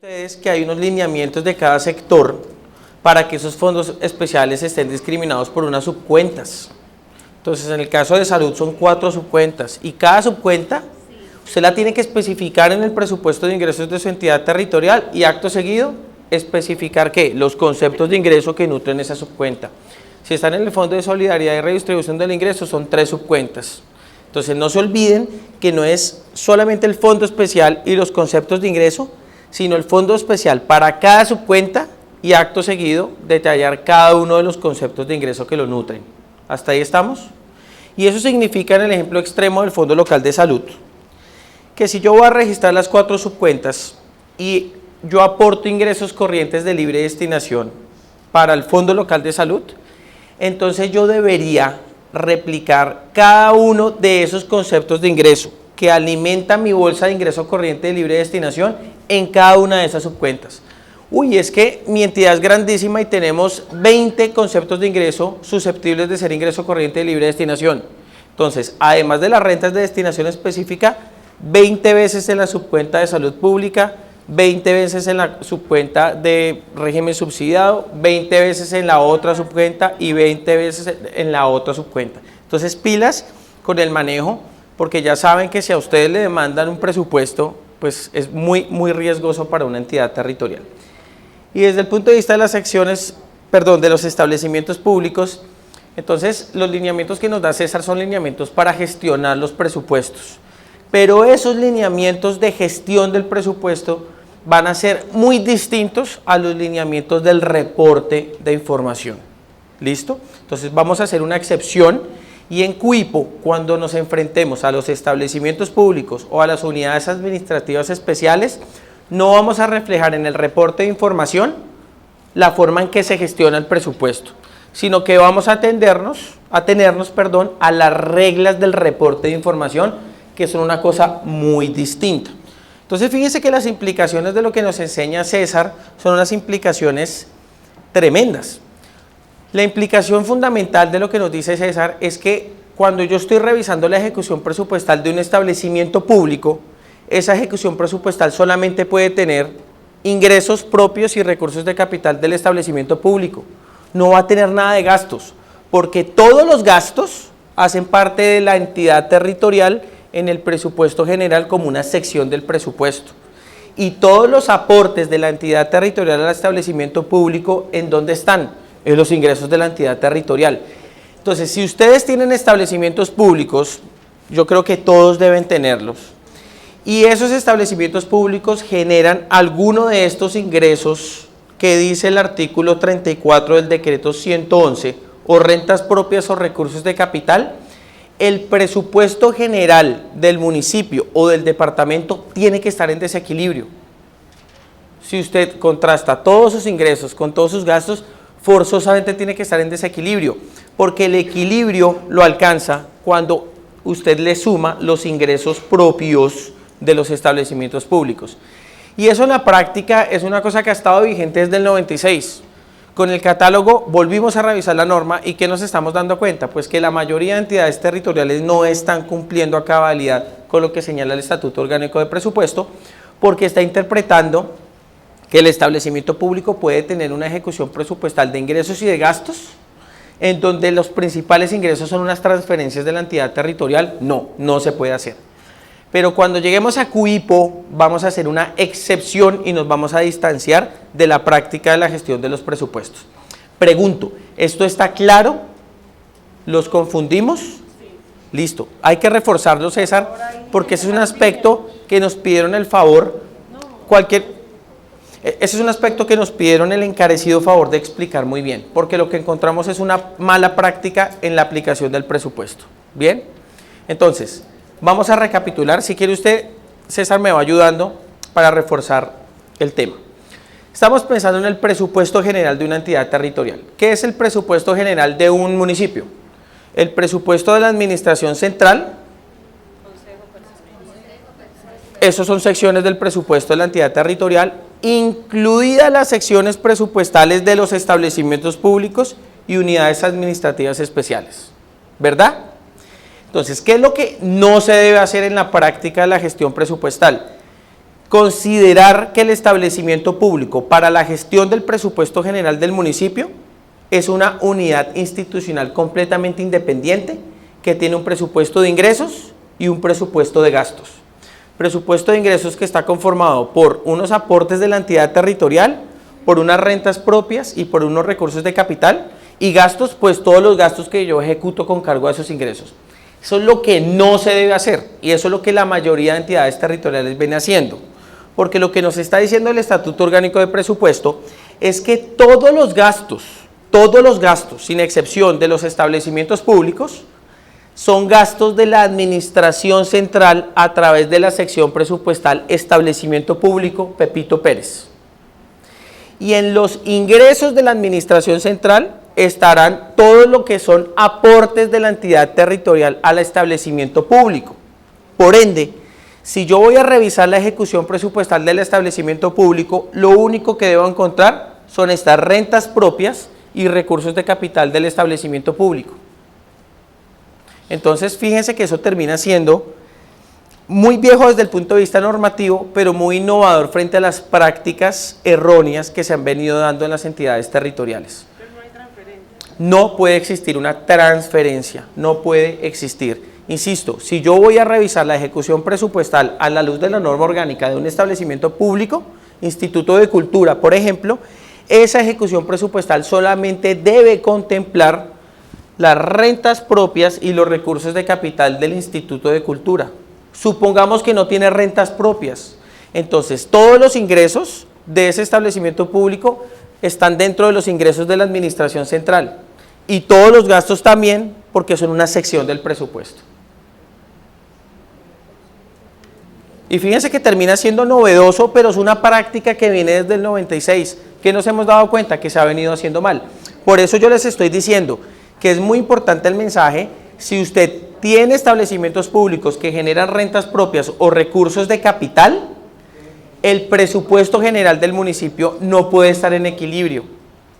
Ustedes que hay unos lineamientos de cada sector para que esos fondos especiales estén discriminados por unas subcuentas. Entonces, en el caso de salud son 4 subcuentas y cada subcuenta usted la tiene que especificar en el presupuesto de ingresos de su entidad territorial y acto seguido especificar ¿qué? Los conceptos de ingreso que nutren esa subcuenta. Si están en el Fondo de Solidaridad y Redistribución del Ingreso son 3 subcuentas. Entonces, no se olviden que no es solamente el fondo especial y los conceptos de ingreso, sino el fondo especial para cada subcuenta y acto seguido detallar cada uno de los conceptos de ingreso que lo nutren. ¿Hasta ahí estamos? Y eso significa en el ejemplo extremo del Fondo Local de Salud, que si yo voy a registrar las 4 subcuentas y yo aporto ingresos corrientes de libre destinación para el Fondo Local de Salud, entonces yo debería replicar cada uno de esos conceptos de ingreso que alimentan mi bolsa de ingreso corriente de libre destinación en cada una de esas subcuentas. Uy, es que mi entidad es grandísima y tenemos 20 conceptos de ingreso susceptibles de ser ingreso corriente de libre destinación. Entonces, además de las rentas de destinación específica, 20 veces en la subcuenta de salud pública, 20 veces en la subcuenta de régimen subsidiado, 20 veces en la otra subcuenta y 20 veces en la otra subcuenta. Entonces, pilas con el manejo, porque ya saben que si a ustedes le demandan un presupuesto, pues es muy riesgoso para una entidad territorial. Y desde el punto de vista de las secciones, de los establecimientos públicos, entonces los lineamientos que nos da César son lineamientos para gestionar los presupuestos. Pero esos lineamientos de gestión del presupuesto van a ser muy distintos a los lineamientos del reporte de información. ¿Listo? Entonces vamos a hacer una excepción y en CUIPO, cuando nos enfrentemos a los establecimientos públicos o a las unidades administrativas especiales, no vamos a reflejar en el reporte de información la forma en que se gestiona el presupuesto, sino que vamos a atenernos a las reglas del reporte de información, que son una cosa muy distinta. Entonces, fíjense que las implicaciones de lo que nos enseña César son unas implicaciones tremendas. La implicación fundamental de lo que nos dice César es que cuando yo estoy revisando la ejecución presupuestal de un establecimiento público, esa ejecución presupuestal solamente puede tener ingresos propios y recursos de capital del establecimiento público. No va a tener nada de gastos, porque todos los gastos hacen parte de la entidad territorial en el presupuesto general como una sección del presupuesto. Y todos los aportes de la entidad territorial al establecimiento público, ¿en dónde están? En los ingresos de la entidad territorial. Entonces, si ustedes tienen establecimientos públicos, yo creo que todos deben tenerlos. Y esos establecimientos públicos generan alguno de estos ingresos que dice el artículo 34 del decreto 111, o rentas propias o recursos de capital. El presupuesto general del municipio o del departamento tiene que estar en desequilibrio. Si usted contrasta todos sus ingresos con todos sus gastos, forzosamente tiene que estar en desequilibrio, porque el equilibrio lo alcanza cuando usted le suma los ingresos propios de los establecimientos públicos. Y eso en la práctica es una cosa que ha estado vigente desde el 96. Con el catálogo volvimos a revisar la norma y ¿qué nos estamos dando cuenta? Pues que la mayoría de entidades territoriales no están cumpliendo a cabalidad con lo que señala el Estatuto Orgánico de Presupuesto, porque está interpretando que el establecimiento público puede tener una ejecución presupuestal de ingresos y de gastos, en donde los principales ingresos son unas transferencias de la entidad territorial. No se puede hacer. Pero cuando lleguemos a CUIPO vamos a hacer una excepción y nos vamos a distanciar de la práctica de la gestión de los presupuestos. Pregunto, ¿esto está claro? ¿Los confundimos? Sí. Listo. Hay que reforzarlo, César, porque ese es un aspecto que nos pidieron el favor, ese es un aspecto que nos pidieron el encarecido favor de explicar muy bien, porque lo que encontramos es una mala práctica en la aplicación del presupuesto. ¿Bien? Entonces, vamos a recapitular. Si quiere usted, César me va ayudando para reforzar el tema. Estamos pensando en el presupuesto general de una entidad territorial. ¿Qué es el presupuesto general de un municipio? El presupuesto de la administración central. Esos son secciones del presupuesto de la entidad territorial, incluidas las secciones presupuestales de los establecimientos públicos y unidades administrativas especiales. ¿Verdad? Entonces, ¿qué es lo que no se debe hacer en la práctica de la gestión presupuestal? considerar que el establecimiento público para la gestión del presupuesto general del municipio es una unidad institucional completamente independiente que tiene un presupuesto de ingresos y un presupuesto de gastos. Presupuesto de ingresos que está conformado por unos aportes de la entidad territorial, por unas rentas propias y por unos recursos de capital, y gastos, pues todos los gastos que yo ejecuto con cargo a esos ingresos. Eso es lo que no se debe hacer y eso es lo que la mayoría de entidades territoriales viene haciendo. Porque lo que nos está diciendo el Estatuto Orgánico de Presupuesto es que todos los gastos, sin excepción de los establecimientos públicos, son gastos de la administración central a través de la sección presupuestal Establecimiento Público Pepito Pérez. Y en los ingresos de la administración central estarán todo lo que son aportes de la entidad territorial al establecimiento público. Por ende, si yo voy a revisar la ejecución presupuestal del establecimiento público, lo único que debo encontrar son estas rentas propias y recursos de capital del establecimiento público. Entonces, fíjense que eso termina siendo muy viejo desde el punto de vista normativo, pero muy innovador frente a las prácticas erróneas que se han venido dando en las entidades territoriales. Pero no hay transferencia. No puede existir una transferencia, no puede existir. Insisto, si yo voy a revisar la ejecución presupuestal a la luz de la norma orgánica de un establecimiento público, Instituto de Cultura, por ejemplo, esa ejecución presupuestal solamente debe contemplar las rentas propias y los recursos de capital del Instituto de Cultura. Supongamos que no tiene rentas propias, entonces todos los ingresos de ese establecimiento público están dentro de los ingresos de la administración central y todos los gastos también, porque son una sección del presupuesto. Y fíjense que termina siendo novedoso, pero es una práctica que viene desde el 96, que nos hemos dado cuenta que se ha venido haciendo mal. Por eso yo les estoy diciendo que es muy importante el mensaje. Si usted tiene establecimientos públicos que generan rentas propias o recursos de capital, el presupuesto general del municipio no puede estar en equilibrio,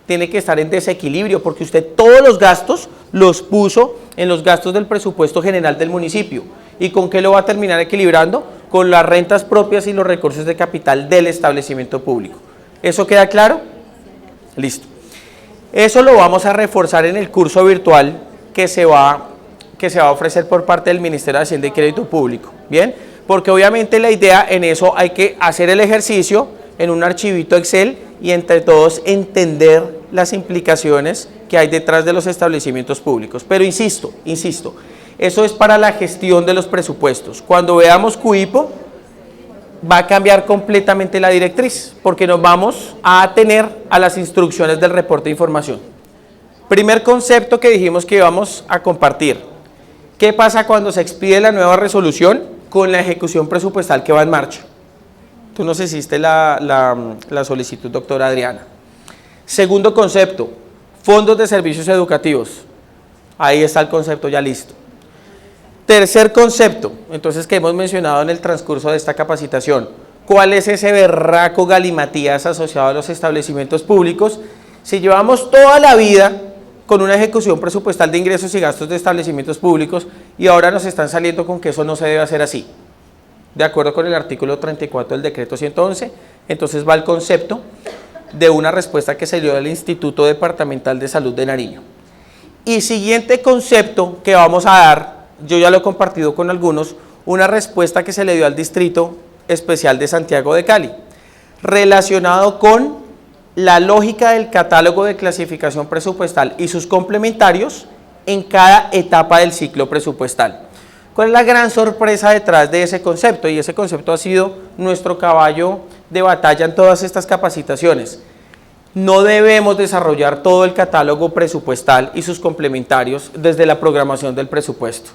tiene que estar en desequilibrio, porque usted todos los gastos los puso en los gastos del presupuesto general del municipio. ¿Y con qué lo va a terminar equilibrando? Con las rentas propias y los recursos de capital del establecimiento público. ¿Eso queda claro? Listo. Eso lo vamos a reforzar en el curso virtual que se va a ofrecer por parte del Ministerio de Hacienda y Crédito Público. ¿Bien? Porque obviamente la idea en eso hay que hacer el ejercicio en un archivito Excel y entre todos entender las implicaciones que hay detrás de los establecimientos públicos. Pero insisto, eso es para la gestión de los presupuestos. Cuando veamos CUIPO, va a cambiar completamente la directriz, porque nos vamos a atener a las instrucciones del reporte de información. Primer concepto que dijimos que íbamos a compartir. ¿Qué pasa cuando se expide la nueva resolución con la ejecución presupuestal que va en marcha? Tú nos hiciste la solicitud, doctora Adriana. Segundo concepto, fondos de servicios educativos. Ahí está el concepto ya listo. Tercer concepto, entonces, que hemos mencionado en el transcurso de esta capacitación. ¿Cuál es ese berraco galimatías asociado a los establecimientos públicos? Si llevamos toda la vida con una ejecución presupuestal de ingresos y gastos de establecimientos públicos y ahora nos están saliendo con que eso no se debe hacer así. De acuerdo con el artículo 34 del decreto 111, entonces va el concepto de una respuesta que se dio del Instituto Departamental de Salud de Nariño. Y siguiente concepto que vamos a dar, yo ya lo he compartido con algunos, una respuesta que se le dio al Distrito Especial de Santiago de Cali, relacionado con la lógica del catálogo de clasificación presupuestal y sus complementarios en cada etapa del ciclo presupuestal. ¿Cuál es la gran sorpresa detrás de ese concepto? Y ese concepto ha sido nuestro caballo de batalla en todas estas capacitaciones. No debemos desarrollar todo el catálogo presupuestal y sus complementarios desde la programación del presupuesto.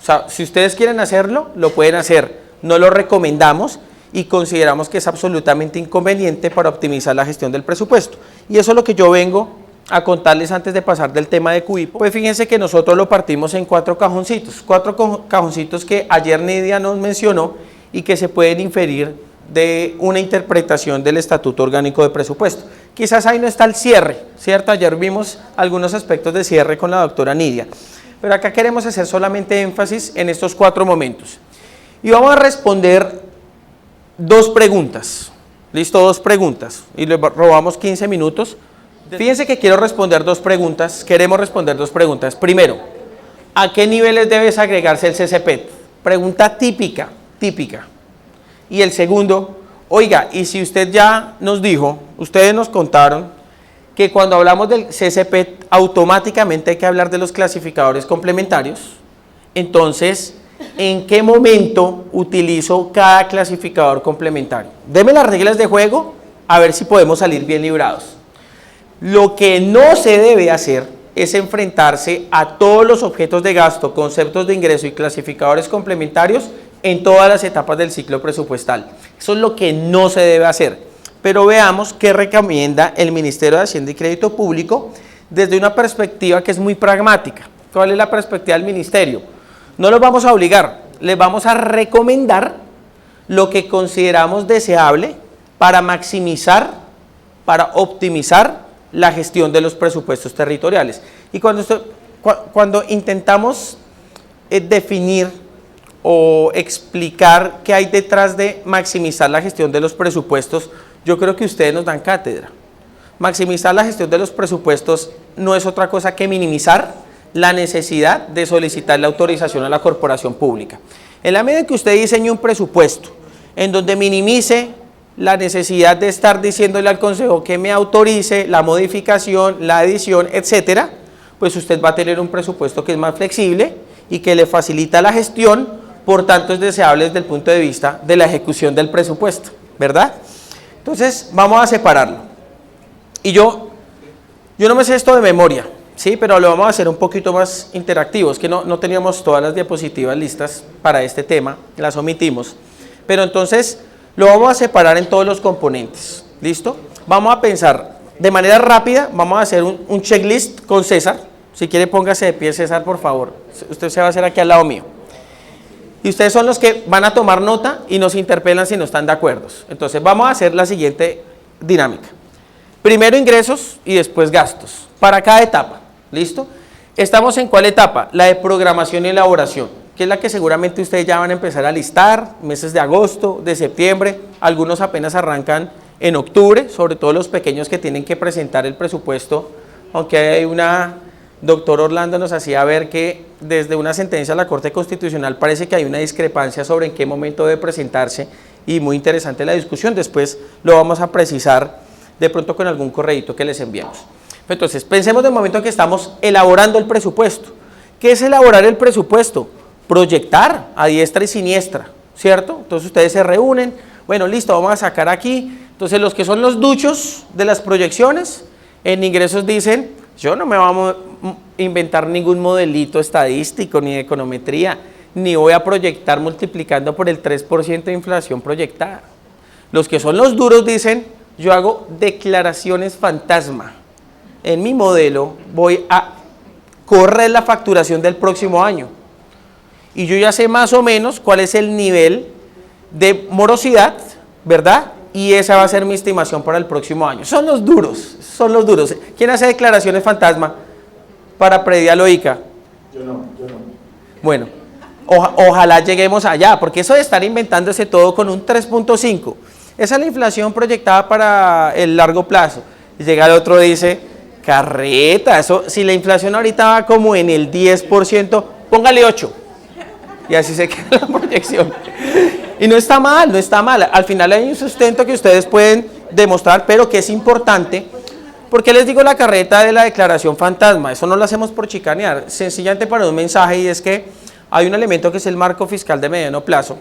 O sea, si ustedes quieren hacerlo, lo pueden hacer. No lo recomendamos y consideramos que es absolutamente inconveniente para optimizar la gestión del presupuesto. Y eso es lo que yo vengo a contarles antes de pasar del tema de CUIPO. Pues fíjense que nosotros lo partimos en cuatro cajoncitos que ayer Nidia nos mencionó y que se pueden inferir de una interpretación del Estatuto Orgánico de Presupuesto. Quizás ahí no está el cierre, ¿cierto? Ayer vimos algunos aspectos de cierre con la doctora Nidia, pero acá queremos hacer solamente énfasis en estos cuatro momentos. Y vamos a responder 2 preguntas. ¿Listo? 2 preguntas. Y le robamos 15 minutos. Fíjense que quiero responder 2 preguntas. Queremos responder 2 preguntas. Primero, ¿a qué niveles debe agregarse el CCPET? Pregunta típica. Y el segundo, oiga, y si usted ya nos dijo, ustedes nos contaron, que cuando hablamos del CCPET automáticamente hay que hablar de los clasificadores complementarios, entonces, ¿en qué momento utilizo cada clasificador complementario? Deme las reglas de juego, a ver si podemos salir bien librados. Lo que no se debe hacer es enfrentarse a todos los objetos de gasto, conceptos de ingreso y clasificadores complementarios en todas las etapas del ciclo presupuestal. Eso es lo que no se debe hacer. Pero veamos qué recomienda el Ministerio de Hacienda y Crédito Público desde una perspectiva que es muy pragmática. ¿Cuál es la perspectiva del Ministerio? No los vamos a obligar, les vamos a recomendar lo que consideramos deseable para maximizar, para optimizar la gestión de los presupuestos territoriales. Y cuando intentamos definir o explicar qué hay detrás de maximizar la gestión de los presupuestos, yo creo que ustedes nos dan cátedra. Maximizar la gestión de los presupuestos no es otra cosa que minimizar la necesidad de solicitar la autorización a la corporación pública. En la medida en que usted diseñe un presupuesto en donde minimice la necesidad de estar diciéndole al Consejo que me autorice la modificación, la adición, etcétera, pues usted va a tener un presupuesto que es más flexible y que le facilita la gestión, por tanto es deseable desde el punto de vista de la ejecución del presupuesto, ¿verdad? Entonces vamos a separarlo. Y yo no me sé esto de memoria, sí, pero lo vamos a hacer un poquito más interactivo. Es que no teníamos todas las diapositivas listas para este tema, las omitimos. Pero entonces lo vamos a separar en todos los componentes, ¿listo? Vamos a pensar de manera rápida, vamos a hacer un checklist con César. Si quiere póngase de pie, César, por favor. Usted se va a hacer aquí al lado mío. Y ustedes son los que van a tomar nota y nos interpelan si no están de acuerdo. Entonces vamos a hacer la siguiente dinámica. Primero ingresos y después gastos, para cada etapa, ¿listo? ¿Estamos en cuál etapa? La de programación y elaboración, que es la que seguramente ustedes ya van a empezar a listar, meses de agosto, de septiembre, algunos apenas arrancan en octubre, sobre todo los pequeños que tienen que presentar el presupuesto, aunque hay doctor Orlando nos hacía ver que desde una sentencia de la Corte Constitucional parece que hay una discrepancia sobre en qué momento debe presentarse y muy interesante la discusión, después lo vamos a precisar de pronto con algún correíto que les enviamos. Entonces, pensemos del momento que estamos elaborando el presupuesto. ¿Qué es elaborar el presupuesto? Proyectar a diestra y siniestra, ¿cierto? Entonces ustedes se reúnen, bueno, listo, vamos a sacar aquí. Entonces los que son los duchos de las proyecciones, en ingresos dicen, yo no me voy a inventar ningún modelito estadístico ni de econometría, ni voy a proyectar multiplicando por el 3% de inflación proyectada. Los que son los duros dicen, yo hago declaraciones fantasma. En mi modelo voy a correr la facturación del próximo año. Y yo ya sé más o menos cuál es el nivel de morosidad, ¿verdad? Y esa va a ser mi estimación para el próximo año. Son los duros, son los duros. ¿Quién hace declaraciones fantasma para predial o ICA? Yo no. Bueno, ojalá lleguemos allá, porque eso de estar inventándose todo con un 3.5, esa es la inflación proyectada para el largo plazo. Y llega el otro y dice, carreta, eso, si la inflación ahorita va como en el 10%, póngale 8. Y así se queda la proyección. Y no está mal, no está mal. Al final hay un sustento que ustedes pueden demostrar, pero que es importante. ¿Por qué les digo la carreta de la declaración fantasma? Eso no lo hacemos por chicanear, sencillamente para un mensaje, y es que hay un elemento que es el marco fiscal de mediano plazo.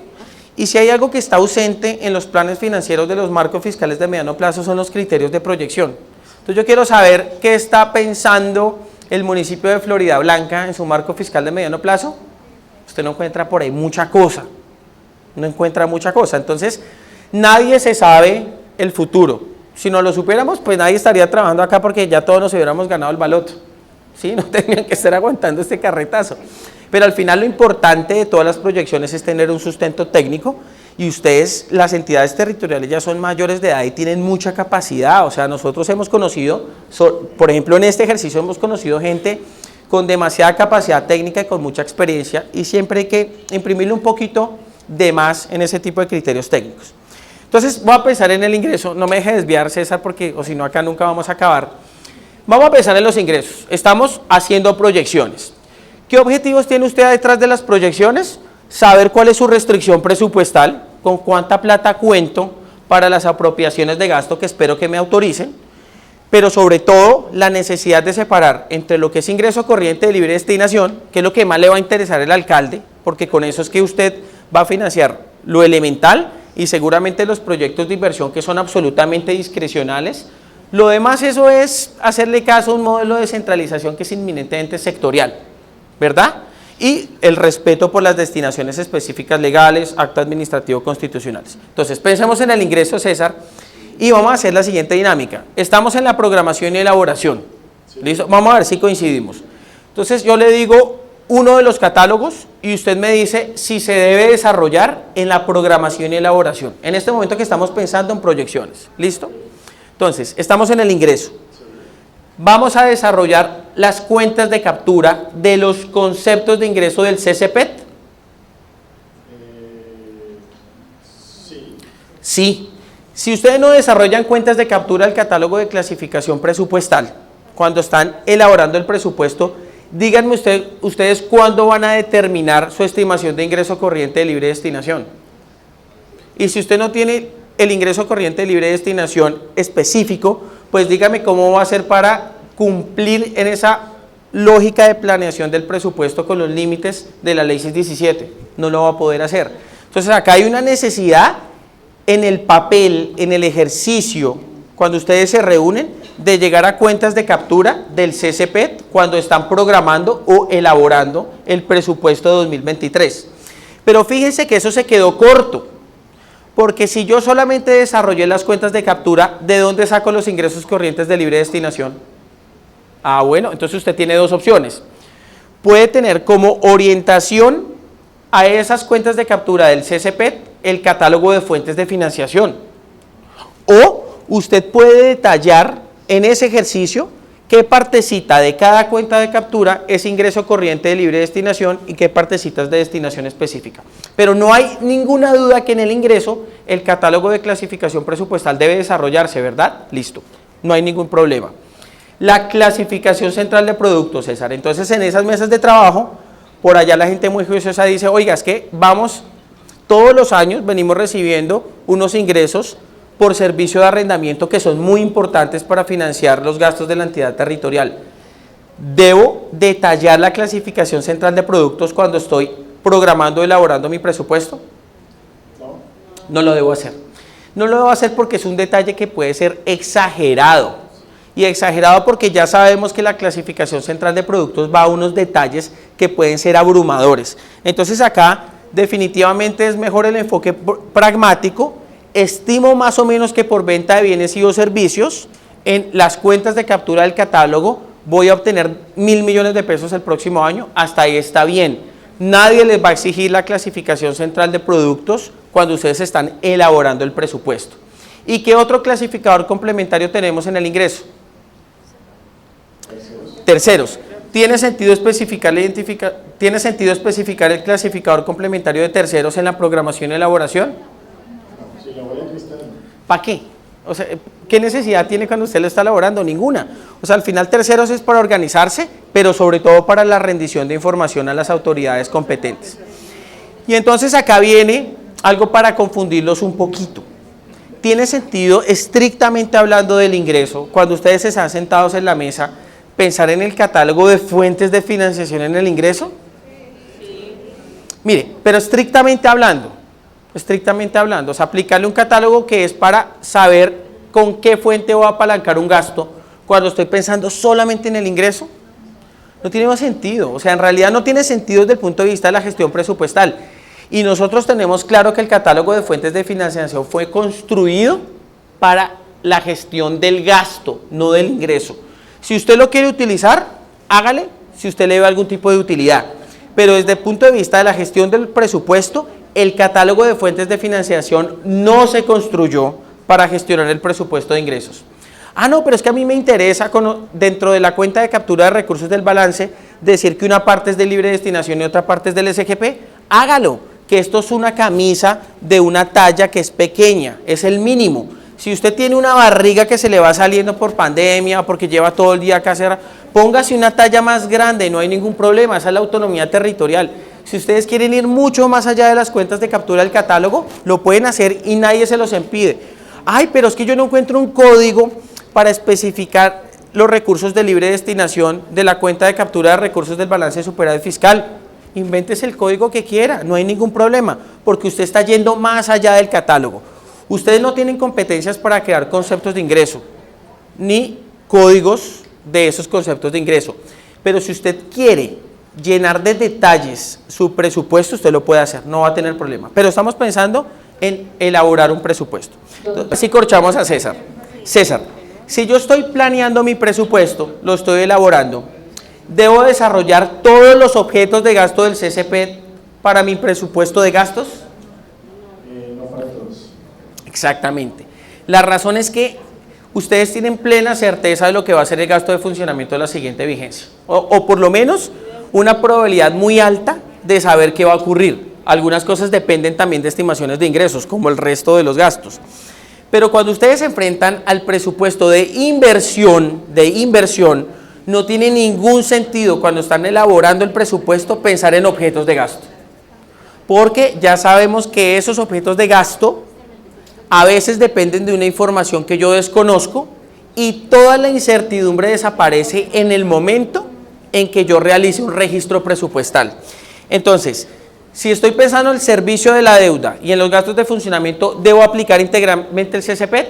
Y si hay algo que está ausente en los planes financieros de los marcos fiscales de mediano plazo son los criterios de proyección. Entonces yo quiero saber qué está pensando el municipio de Floridablanca en su marco fiscal de mediano plazo. Usted no encuentra por ahí mucha cosa, no encuentra mucha cosa. Entonces nadie se sabe el futuro. Si no lo supiéramos, pues nadie estaría trabajando acá porque ya todos nos hubiéramos ganado el baloto. ¿Sí? No tendrían que estar aguantando este carretazo. Pero al final lo importante de todas las proyecciones es tener un sustento técnico y ustedes, las entidades territoriales ya son mayores de edad y tienen mucha capacidad. O sea, nosotros hemos conocido, por ejemplo en este ejercicio hemos conocido gente con demasiada capacidad técnica y con mucha experiencia y siempre hay que imprimirle un poquito de más en ese tipo de criterios técnicos. Entonces voy a pensar en el ingreso, no me deje desviar César porque o si no acá nunca vamos a acabar. Vamos a pensar en los ingresos, estamos haciendo proyecciones. ¿Qué objetivos tiene usted detrás de las proyecciones? Saber cuál es su restricción presupuestal, con cuánta plata cuento para las apropiaciones de gasto que espero que me autoricen, pero sobre todo la necesidad de separar entre lo que es ingreso corriente de libre destinación, que es lo que más le va a interesar al alcalde, porque con eso es que usted va a financiar lo elemental y seguramente los proyectos de inversión que son absolutamente discrecionales. Lo demás eso es hacerle caso a un modelo de descentralización que es inminentemente sectorial, ¿verdad? Y el respeto por las destinaciones específicas legales, actos administrativos constitucionales. Entonces, pensemos en el ingreso, César, y vamos a hacer la siguiente dinámica. Estamos en la programación y elaboración. ¿Listo? Vamos a ver si coincidimos. Entonces, yo le digo uno de los catálogos y usted me dice si se debe desarrollar en la programación y elaboración. En este momento que estamos pensando en proyecciones. ¿Listo? Entonces, estamos en el ingreso. Vamos a desarrollar las cuentas de captura de los conceptos de ingreso del CCPET. Sí. Sí. Si ustedes no desarrollan cuentas de captura del catálogo de clasificación presupuestal, cuando están elaborando el presupuesto, díganme ustedes cuándo van a determinar su estimación de ingreso corriente de libre destinación. Y si usted no tiene el ingreso corriente de libre destinación específico, pues dígame cómo va a hacer para cumplir en esa lógica de planeación del presupuesto con los límites de la ley 617. No lo va a poder hacer. Entonces acá hay una necesidad en el papel, en el ejercicio, cuando ustedes se reúnen, de llegar a cuentas de captura del CCPET cuando están programando o elaborando el presupuesto de 2023. Pero fíjense que eso se quedó corto. Porque si yo solamente desarrollé las cuentas de captura, ¿de dónde saco los ingresos corrientes de libre destinación? Ah, bueno, entonces usted tiene dos opciones. Puede tener como orientación a esas cuentas de captura del CCPET el catálogo de fuentes de financiación. O usted puede detallar en ese ejercicio qué partecita de cada cuenta de captura es ingreso corriente de libre destinación y qué partecitas de destinación específica. Pero no hay ninguna duda que en el ingreso el catálogo de clasificación presupuestal debe desarrollarse, ¿verdad? Listo, no hay ningún problema. La clasificación central de productos, César. Entonces en esas mesas de trabajo, por allá la gente muy juiciosa dice, oiga, es que vamos, todos los años venimos recibiendo unos ingresos por servicio de arrendamiento que son muy importantes para financiar los gastos de la entidad territorial. ¿Debo detallar la clasificación central de productos cuando estoy programando o elaborando mi presupuesto? No lo debo hacer. No lo debo hacer porque es un detalle que puede ser exagerado. Y exagerado porque ya sabemos que la clasificación central de productos va a unos detalles que pueden ser abrumadores. Entonces acá definitivamente es mejor el enfoque pragmático. Estimo más o menos que por venta de bienes y o servicios, en las cuentas de captura del catálogo voy a obtener 1.000 millones de pesos el próximo año, hasta ahí está bien. Nadie les va a exigir la clasificación central de productos cuando ustedes están elaborando el presupuesto. ¿Y qué otro clasificador complementario tenemos en el ingreso? Terceros. ¿Tiene sentido especificar el clasificador complementario de terceros en la programación y elaboración? ¿Para qué? O sea, ¿qué necesidad tiene cuando usted lo está elaborando? Ninguna. O sea, al final terceros es para organizarse, pero sobre todo para la rendición de información a las autoridades competentes. Y entonces acá viene algo para confundirlos un poquito. ¿Tiene sentido, estrictamente hablando del ingreso, cuando ustedes están sentados en la mesa, pensar en el catálogo de fuentes de financiación en el ingreso? Sí. Mire, pero estrictamente hablando, o sea, aplicarle un catálogo que es para saber con qué fuente voy a apalancar un gasto cuando estoy pensando solamente en el ingreso, no tiene más sentido. O sea, en realidad no tiene sentido desde el punto de vista de la gestión presupuestal. Y nosotros tenemos claro que el catálogo de fuentes de financiación fue construido para la gestión del gasto, no del ingreso. Si usted lo quiere utilizar, hágale, si usted le ve algún tipo de utilidad. Pero desde el punto de vista de la gestión del presupuesto, el catálogo de fuentes de financiación no se construyó para gestionar el presupuesto de ingresos. Ah, no, pero es que a mí me interesa dentro de la cuenta de captura de recursos del balance decir que una parte es de libre destinación y otra parte es del SGP. Hágalo, que esto es una camisa de una talla que es pequeña, es el mínimo. Si usted tiene una barriga que se le va saliendo por pandemia, porque lleva todo el día acá cerrado, póngase una talla más grande, no hay ningún problema, esa es la autonomía territorial. Si ustedes quieren ir mucho más allá de las cuentas de captura del catálogo, lo pueden hacer y nadie se los impide. Ay, pero es que yo no encuentro un código para especificar los recursos de libre destinación de la cuenta de captura de recursos del balance de superávit fiscal. Invéntese el código que quiera, no hay ningún problema, porque usted está yendo más allá del catálogo. Ustedes no tienen competencias para crear conceptos de ingreso, ni códigos de esos conceptos de ingreso. Pero si usted quiere llenar de detalles su presupuesto, usted lo puede hacer, no va a tener problema. Pero estamos pensando en elaborar un presupuesto. Entonces, así corchamos a César. César, si yo estoy planeando mi presupuesto, lo estoy elaborando, ¿debo desarrollar todos los objetos de gasto del CCP para mi presupuesto de gastos? No para todos. Exactamente. La razón es que ustedes tienen plena certeza de lo que va a ser el gasto de funcionamiento de la siguiente vigencia. O por lo menos una probabilidad muy alta de saber qué va a ocurrir. Algunas cosas dependen también de estimaciones de ingresos, como el resto de los gastos. Pero cuando ustedes se enfrentan al presupuesto de inversión, no tiene ningún sentido cuando están elaborando el presupuesto pensar en objetos de gasto. Porque ya sabemos que esos objetos de gasto a veces dependen de una información que yo desconozco y toda la incertidumbre desaparece en el momento en que yo realice un registro presupuestal. Entonces, si estoy pensando en el servicio de la deuda y en los gastos de funcionamiento, ¿debo aplicar íntegramente el CCPET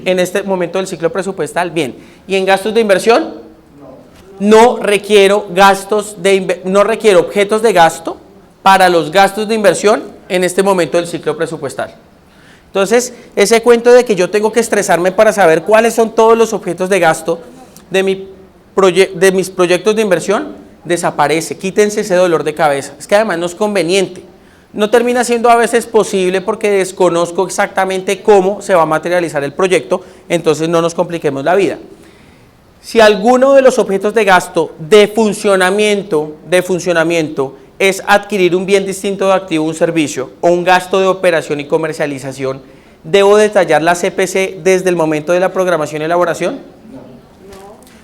en este momento del ciclo presupuestal? Bien. ¿Y en gastos de inversión? No requiero objetos de gasto para los gastos de inversión en este momento del ciclo presupuestal. Entonces, ese cuento de que yo tengo que estresarme para saber cuáles son todos los objetos de gasto de mis proyectos de inversión desaparece. Quítense ese dolor de cabeza. Es que además no es conveniente. No termina siendo a veces posible porque desconozco exactamente cómo se va a materializar el proyecto, entonces no nos compliquemos la vida. Si alguno de los objetos de gasto de funcionamiento es adquirir un bien distinto de activo o un servicio o un gasto de operación y comercialización, ¿debo detallar la CPC desde el momento de la programación y elaboración?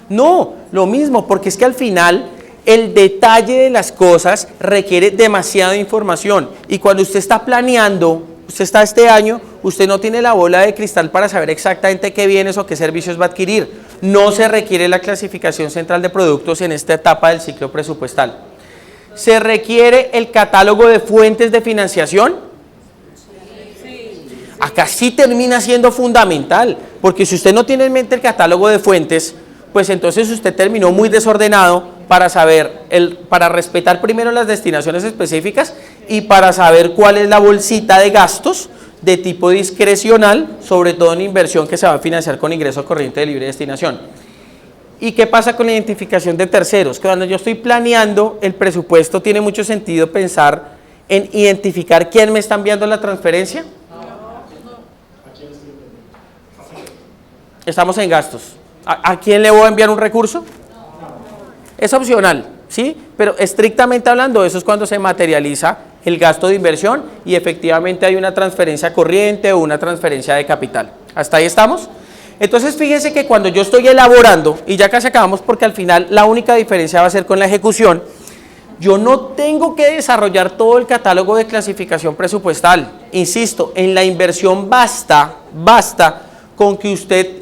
No, lo mismo, porque es que al final el detalle de las cosas requiere demasiada información y cuando usted está planeando, usted está este año, usted no tiene la bola de cristal para saber exactamente qué bienes o qué servicios va a adquirir. No se requiere la clasificación central de productos en esta etapa del ciclo presupuestal. ¿Se requiere el catálogo de fuentes de financiación? Acá sí termina siendo fundamental, porque si usted no tiene en mente el catálogo de fuentes, pues entonces usted terminó muy desordenado para para respetar primero las destinaciones específicas y para saber cuál es la bolsita de gastos de tipo discrecional, sobre todo en inversión que se va a financiar con ingreso corriente de libre destinación. ¿Y qué pasa con la identificación de terceros? Que cuando yo estoy planeando el presupuesto, ¿tiene mucho sentido pensar en identificar quién me está enviando la transferencia? Estamos en gastos. ¿A quién le voy a enviar un recurso? Es opcional, ¿sí? Pero estrictamente hablando, eso es cuando se materializa el gasto de inversión y efectivamente hay una transferencia corriente o una transferencia de capital. ¿Hasta ahí estamos? Entonces fíjense que cuando yo estoy elaborando, y ya casi acabamos porque al final la única diferencia va a ser con la ejecución, yo no tengo que desarrollar todo el catálogo de clasificación presupuestal. Insisto, en la inversión basta con que usted,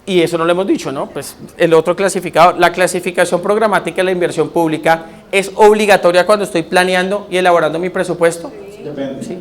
y eso no lo hemos dicho, ¿no? Pues el otro clasificado, la clasificación programática de la inversión pública es obligatoria cuando estoy planeando y elaborando mi presupuesto. Depende. ¿Sí?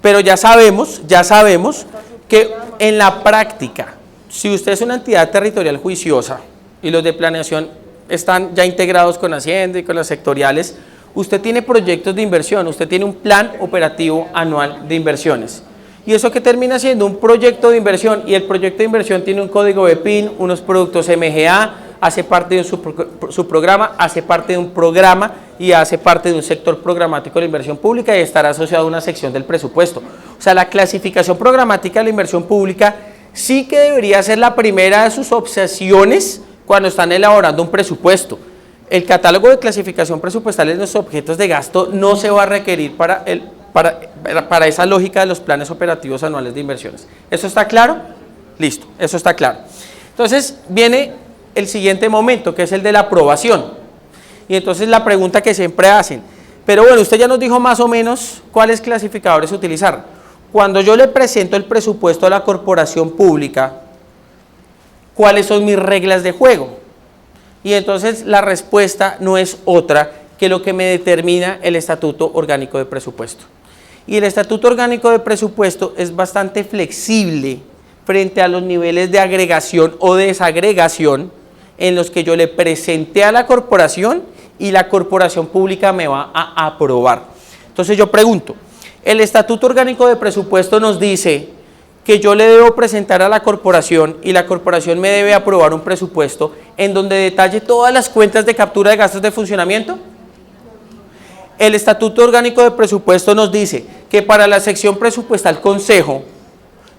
Pero ya sabemos que en la práctica, si usted es una entidad territorial juiciosa y los de planeación están ya integrados con Hacienda y con las sectoriales, usted tiene proyectos de inversión, usted tiene un plan operativo anual de inversiones. ¿Y eso qué termina siendo? Un proyecto de inversión, y el proyecto de inversión tiene un código de PIN, unos productos MGA, hace parte de su programa, hace parte de un programa y hace parte de un sector programático de la inversión pública y estará asociado a una sección del presupuesto. O sea, la clasificación programática de la inversión pública sí que debería ser la primera de sus obsesiones cuando están elaborando un presupuesto. El catálogo de clasificación presupuestal de los objetos de gasto no se va a requerir para esa lógica de los planes operativos anuales de inversiones. ¿Eso está claro? Listo, eso está claro. Entonces viene el siguiente momento, que es el de la aprobación. Y entonces la pregunta que siempre hacen, pero bueno, usted ya nos dijo más o menos cuáles clasificadores utilizar. Cuando yo le presento el presupuesto a la corporación pública, ¿cuáles son mis reglas de juego? Y entonces la respuesta no es otra que lo que me determina el Estatuto Orgánico de Presupuesto. Y el Estatuto Orgánico de Presupuesto es bastante flexible frente a los niveles de agregación o desagregación en los que yo le presenté a la corporación y la corporación pública me va a aprobar. Entonces yo pregunto, el Estatuto Orgánico de Presupuesto nos dice que yo le debo presentar a la corporación y la corporación me debe aprobar un presupuesto en donde detalle todas las cuentas de captura de gastos de funcionamiento. El Estatuto Orgánico de Presupuesto nos dice que para la sección presupuestal Consejo,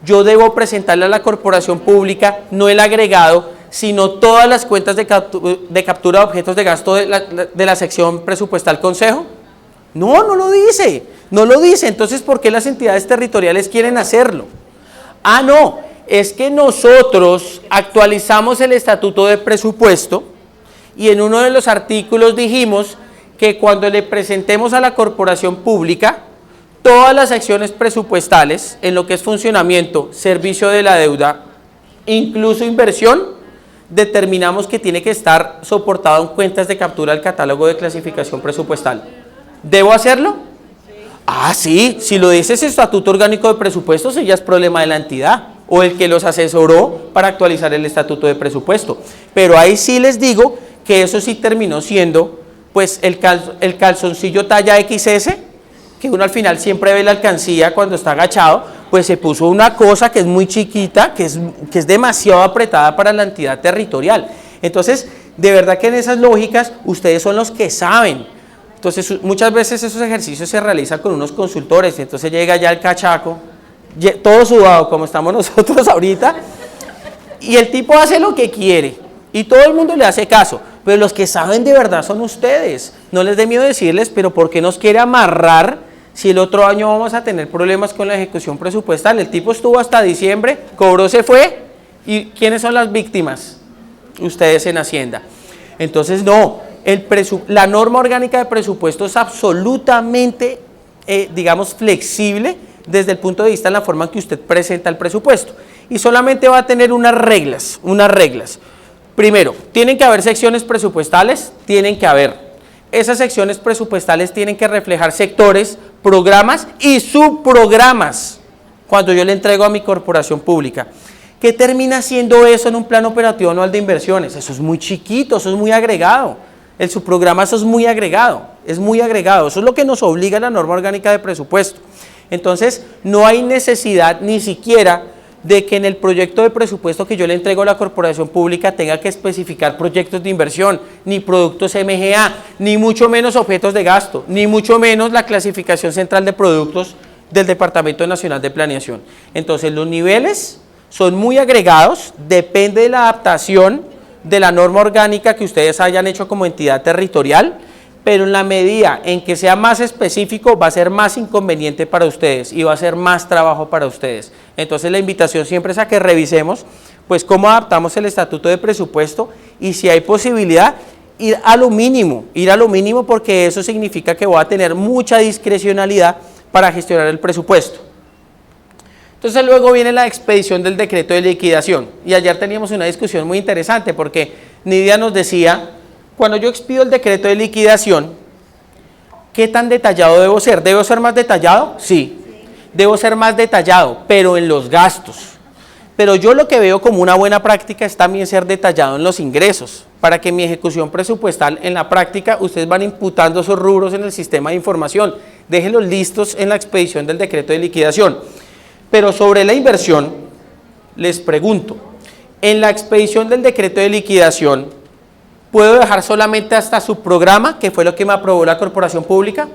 yo debo presentarle a la corporación pública no el agregado, sino todas las cuentas de captura de objetos de gasto de la sección presupuestal Consejo. No, no lo dice, no lo dice. Entonces, ¿por qué las entidades territoriales quieren hacerlo? Ah, no, es que nosotros actualizamos el Estatuto de Presupuesto y en uno de los artículos dijimos que cuando le presentemos a la corporación pública todas las acciones presupuestales en lo que es funcionamiento, servicio de la deuda, incluso inversión, determinamos que tiene que estar soportado en cuentas de captura del catálogo de clasificación presupuestal. ¿Debo hacerlo? Ah, sí, si lo dice ese Estatuto Orgánico de Presupuesto, sí ya es problema de la entidad o el que los asesoró para actualizar el Estatuto de Presupuesto. Pero ahí sí les digo que eso sí terminó siendo pues el calzoncillo talla XS, que uno al final siempre ve la alcancía cuando está agachado, pues se puso una cosa que es muy chiquita, que es demasiado apretada para la entidad territorial. Entonces, de verdad que en esas lógicas ustedes son los que saben. Entonces, muchas veces esos ejercicios se realizan con unos consultores, y entonces llega ya el cachaco, todo sudado como estamos nosotros ahorita, y el tipo hace lo que quiere, y todo el mundo le hace caso, pero los que saben de verdad son ustedes. No les dé miedo decirles, pero ¿por qué nos quiere amarrar si el otro año vamos a tener problemas con la ejecución presupuestal? El tipo estuvo hasta diciembre, cobró, se fue, ¿y quiénes son las víctimas? Ustedes en Hacienda. Entonces, no. La norma orgánica de presupuesto es absolutamente, digamos, flexible desde el punto de vista de la forma en que usted presenta el presupuesto. Y solamente va a tener unas reglas. Primero, tienen que haber secciones presupuestales, tienen que haber. Esas secciones presupuestales tienen que reflejar sectores, programas y subprogramas cuando yo le entrego a mi corporación pública. ¿Qué termina siendo eso en un plan operativo anual de inversiones? Eso es muy chiquito, eso es muy agregado. El subprograma, eso es muy agregado, eso es lo que nos obliga la norma orgánica de presupuesto. Entonces, no hay necesidad ni siquiera de que en el proyecto de presupuesto que yo le entrego a la corporación pública tenga que especificar proyectos de inversión, ni productos MGA, ni mucho menos objetos de gasto, ni mucho menos la clasificación central de productos del Departamento Nacional de Planeación. Entonces, los niveles son muy agregados, depende de la adaptación de la norma orgánica que ustedes hayan hecho como entidad territorial, pero en la medida en que sea más específico va a ser más inconveniente para ustedes y va a ser más trabajo para ustedes. Entonces la invitación siempre es a que revisemos pues cómo adaptamos el Estatuto de Presupuesto y si hay posibilidad ir a lo mínimo porque eso significa que voy a tener mucha discrecionalidad para gestionar el presupuesto. Entonces luego viene la expedición del decreto de liquidación y ayer teníamos una discusión muy interesante porque Nidia nos decía, cuando yo expido el decreto de liquidación, ¿qué tan detallado debo ser? ¿Debo ser más detallado? Sí, debo ser más detallado, pero en los gastos. Pero yo lo que veo como una buena práctica es también ser detallado en los ingresos, para que mi ejecución presupuestal en la práctica ustedes van imputando esos rubros en el sistema de información, déjenlos listos en la expedición del decreto de liquidación. Pero sobre la inversión, les pregunto, en la expedición del decreto de liquidación, ¿puedo dejar solamente hasta su programa, que fue lo que me aprobó la corporación pública?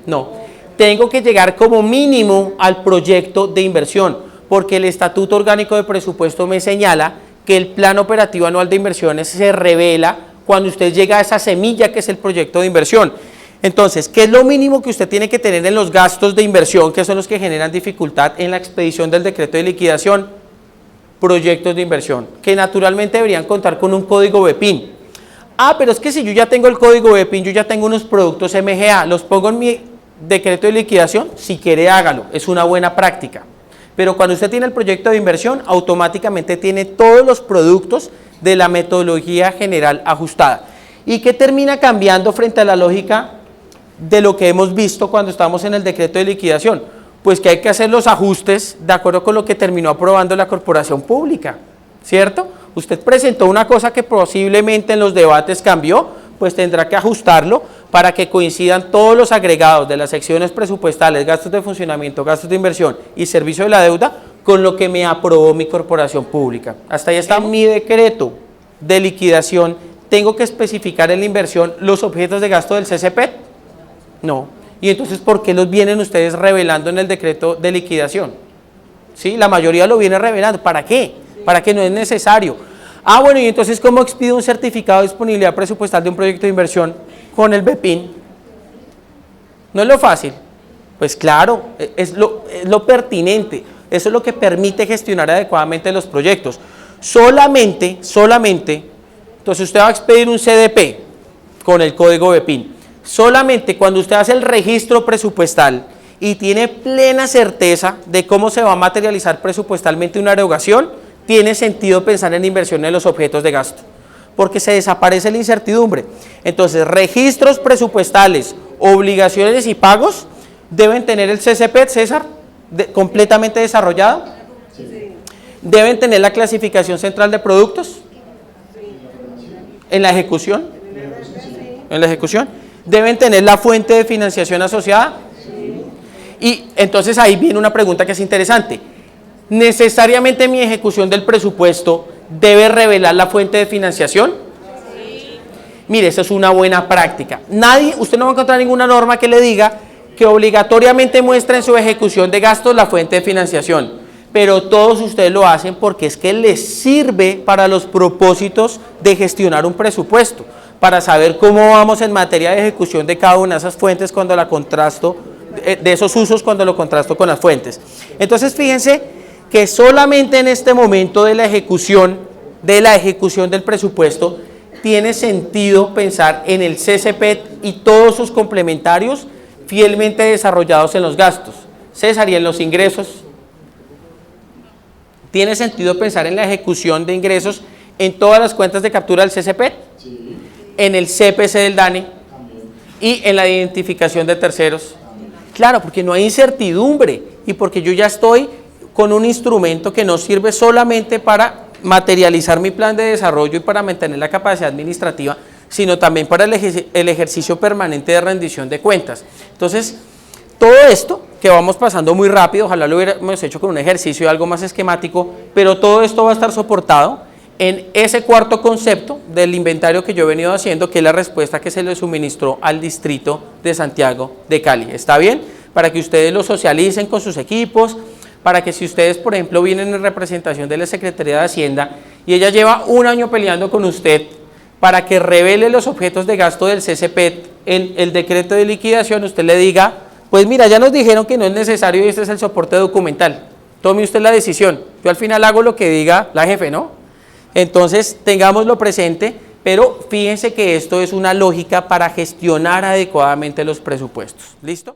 No, tengo que llegar como mínimo al proyecto de inversión, porque el Estatuto Orgánico de Presupuesto me señala que el plan operativo anual de inversiones se revela cuando usted llega a esa semilla que es el proyecto de inversión. Entonces, ¿qué es lo mínimo que usted tiene que tener en los gastos de inversión, que son los que generan dificultad en la expedición del decreto de liquidación? Proyectos de inversión, que naturalmente deberían contar con un código BEPIN. Ah, pero es que si yo ya tengo el código BEPIN, yo ya tengo unos productos MGA, ¿los pongo en mi decreto de liquidación? Si quiere, hágalo, es una buena práctica. Pero cuando usted tiene el proyecto de inversión, automáticamente tiene todos los productos de la metodología general ajustada. ¿Y qué termina cambiando frente a la lógica de lo que hemos visto cuando estamos en el decreto de liquidación? Pues que hay que hacer los ajustes de acuerdo con lo que terminó aprobando la corporación pública, ¿cierto? Usted presentó una cosa que posiblemente en los debates cambió, pues tendrá que ajustarlo para que coincidan todos los agregados de las secciones presupuestales, gastos de funcionamiento, gastos de inversión y servicio de la deuda con lo que me aprobó mi corporación pública. Hasta ahí está mi decreto de liquidación. ¿Tengo que especificar en la inversión los objetos de gasto del CCP? No. Y entonces, ¿por qué los vienen ustedes revelando en el decreto de liquidación? ¿Sí? La mayoría lo viene revelando. ¿Para qué? Para que no es necesario. Ah, bueno, y entonces, ¿cómo expido un certificado de disponibilidad presupuestal de un proyecto de inversión con el BEPIN? ¿No es lo fácil? Pues claro, es lo pertinente. Eso es lo que permite gestionar adecuadamente los proyectos. Solamente, entonces usted va a expedir un CDP con el código BEPIN. Solamente cuando usted hace el registro presupuestal y tiene plena certeza de cómo se va a materializar presupuestalmente una erogación, tiene sentido pensar en inversión en los objetos de gasto, porque se desaparece la incertidumbre. Entonces, registros presupuestales, obligaciones y pagos deben tener el CCP, César, completamente desarrollado. Sí. Deben tener la clasificación central de productos. En la ejecución. En la ejecución. Deben tener la fuente de financiación asociada. Sí. Y entonces ahí viene una pregunta que es interesante. ¿Necesariamente mi ejecución del presupuesto debe revelar la fuente de financiación? Sí. Mire, eso es una buena práctica. Usted no va a encontrar ninguna norma que le diga que obligatoriamente muestre en su ejecución de gastos la fuente de financiación, pero todos ustedes lo hacen porque es que les sirve para los propósitos de gestionar un presupuesto, para saber cómo vamos en materia de ejecución de cada una de esas fuentes cuando la contrasto, de esos usos cuando lo contrasto con las fuentes. Entonces, fíjense que solamente en este momento de la ejecución del presupuesto tiene sentido pensar en el CCP y todos sus complementarios fielmente desarrollados en los gastos. César, ¿y en los ingresos? ¿Tiene sentido pensar en la ejecución de ingresos en todas las cuentas de captura del CCP? Sí. En el CPC del DANE. También. Y en la identificación de terceros. También. Claro, porque no hay incertidumbre y porque yo ya estoy con un instrumento que no sirve solamente para materializar mi plan de desarrollo y para mantener la capacidad administrativa, sino también para el ejercicio permanente de rendición de cuentas. Entonces, todo esto que vamos pasando muy rápido, ojalá lo hubiéramos hecho con un ejercicio algo más esquemático, pero todo esto va a estar soportado en ese cuarto concepto del inventario que yo he venido haciendo, que es la respuesta que se le suministró al distrito de Santiago de Cali. ¿Está bien? Para que ustedes lo socialicen con sus equipos, para que si ustedes, por ejemplo, vienen en representación de la Secretaría de Hacienda y ella lleva un año peleando con usted para que revele los objetos de gasto del CCP en el decreto de liquidación, usted le diga, pues mira, ya nos dijeron que no es necesario y este es el soporte documental, tome usted la decisión, yo al final hago lo que diga la jefe, ¿no? Entonces, tengámoslo presente, pero fíjense que esto es una lógica para gestionar adecuadamente los presupuestos, ¿listo?